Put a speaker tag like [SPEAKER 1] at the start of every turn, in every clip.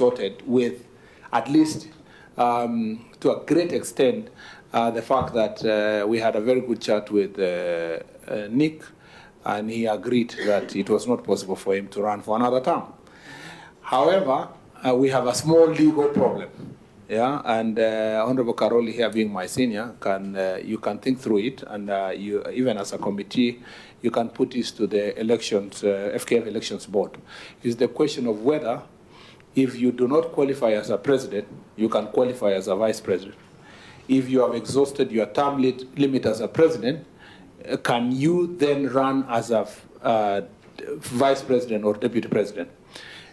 [SPEAKER 1] sorted with, at least to a great extent, the fact that we had a very good chat with Nick, and he agreed that it was not possible for him to run for another term. However, we have a small legal problem, yeah, and Honorable Karoli here being my senior, you can think through it, and you, even as a committee, you can put this to the elections, FKF Elections Board. It's the question of whether, if you do not qualify as a president, you can qualify as a vice president. If you have exhausted your term limit as a president, can you then run as a vice president or deputy president?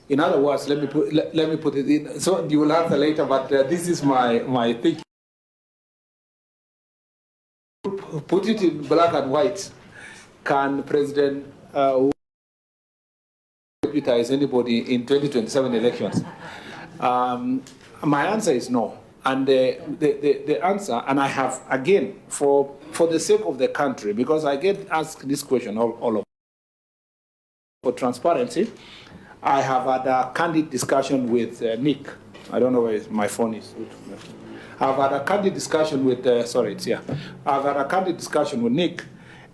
[SPEAKER 1] In other words, let me put it in. So you will answer later, but this is my thinking. Put it in black and white. Can President deputize anybody in 2027 elections? My answer is no. And the answer, and I have, again, for the sake of the country, because I get asked this question all of. For transparency, I have had a candid discussion with Nick. I don't know where my phone is. I've had a candid discussion with, sorry, it's here. I've had a candid discussion with Nick,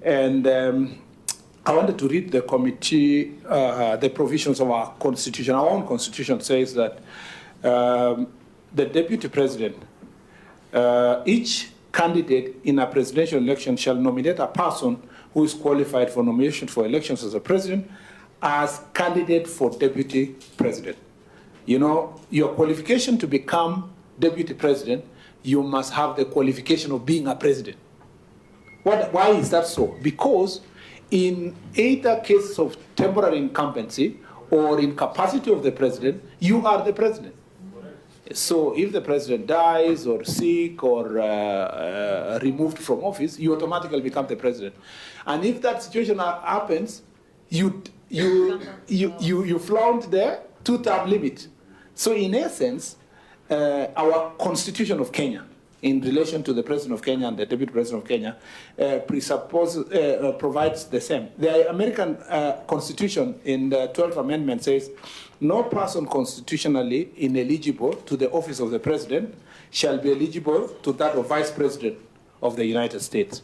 [SPEAKER 1] and I wanted to read the committee, the provisions of our constitution. Our own constitution says that the deputy president, each candidate in a presidential election shall nominate a person who is qualified for nomination for elections as a president as candidate for deputy president. You know, your qualification to become deputy president, you must have the qualification of being a president. Why is that so? Because in either cases of temporary incumbency or incapacity of the president, you are the president. So if the president dies or sick or removed from office, you automatically become the president. And if that situation happens, you flaunt the two-term limit. So in essence, our constitution of Kenya, in relation to the president of Kenya and the deputy president of Kenya, provides the same. The American constitution in the 12th Amendment says, no person constitutionally ineligible to the office of the president shall be eligible to that of vice president of the United States.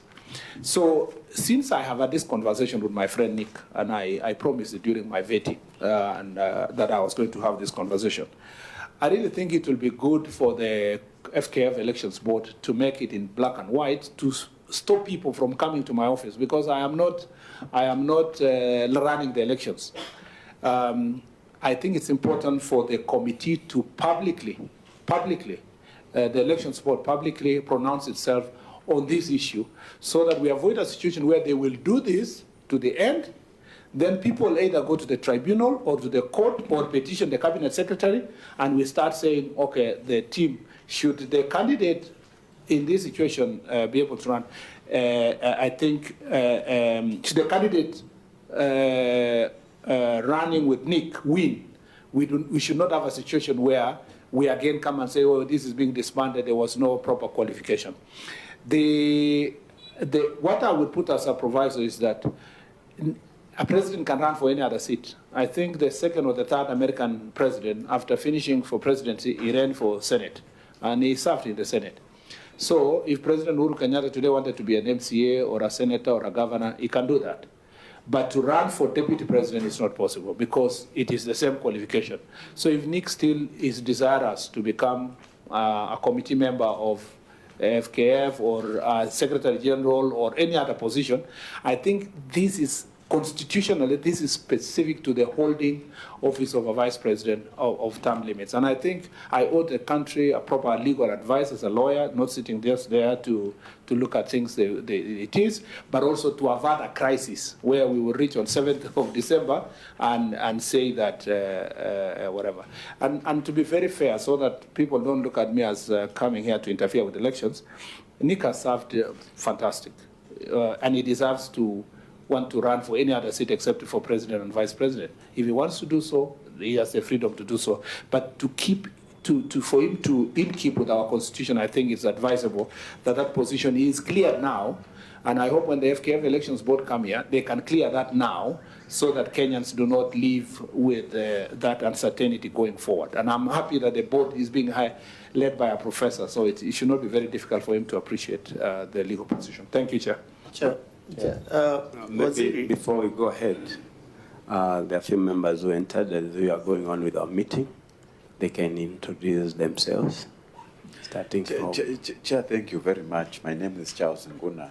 [SPEAKER 1] So since I have had this conversation with my friend Nick, and I promised it during my vetting that I was going to have this conversation, I really think it will be good for the FKF Elections Board to make it in black and white to stop people from coming to my office, because I am not running the elections. I think it's important for the committee to publicly, the Elections Board publicly pronounce itself on this issue, so that we avoid a situation where they will do this to the end, then people either go to the tribunal or to the court or petition the cabinet secretary, and we start saying, okay, the team, should the candidate in this situation be able to run? I think, should the candidate running with Nick win, we should not have a situation where we again come and say, oh, this is being disbanded, there was no proper qualification. What I would put as a proviso is that a president can run for any other seat. I think the second or the third American president, after finishing for presidency, he ran for Senate, and he served in the Senate. So if President Uhuru Kenyatta today wanted to be an MCA or a senator or a governor, he can do that. But to run for deputy president is not possible, because it is the same qualification. So if Nick still is desirous to become a committee member of FKF or Secretary General or any other position, I think this is constitutionally, this is specific to the holding office of a vice president of term limits. And I think I owe the country a proper legal advice as a lawyer, not sitting just there to look at things it is, but also to avert a crisis where we will reach on 7th of December and say that whatever. And to be very fair, so that people don't look at me as coming here to interfere with elections, Nick has served fantastic, and he deserves to want to run for any other seat except for president and vice president. If he wants to do so, he has the freedom to do so. But for him to keep with our constitution, I think it's advisable that position is clear now. And I hope when the FKF Elections Board come here, they can clear that now, so that Kenyans do not live with that uncertainty going forward. And I'm happy that the board is being led by a professor, so it should not be very difficult for him to appreciate the legal position. Thank you, Chair.
[SPEAKER 2] Chair.
[SPEAKER 3] Maybe before we go ahead, there are a few members who entered as we are going on with our meeting. They can introduce themselves, starting from...
[SPEAKER 4] Chair, thank you very much. My name is Charles Nguna.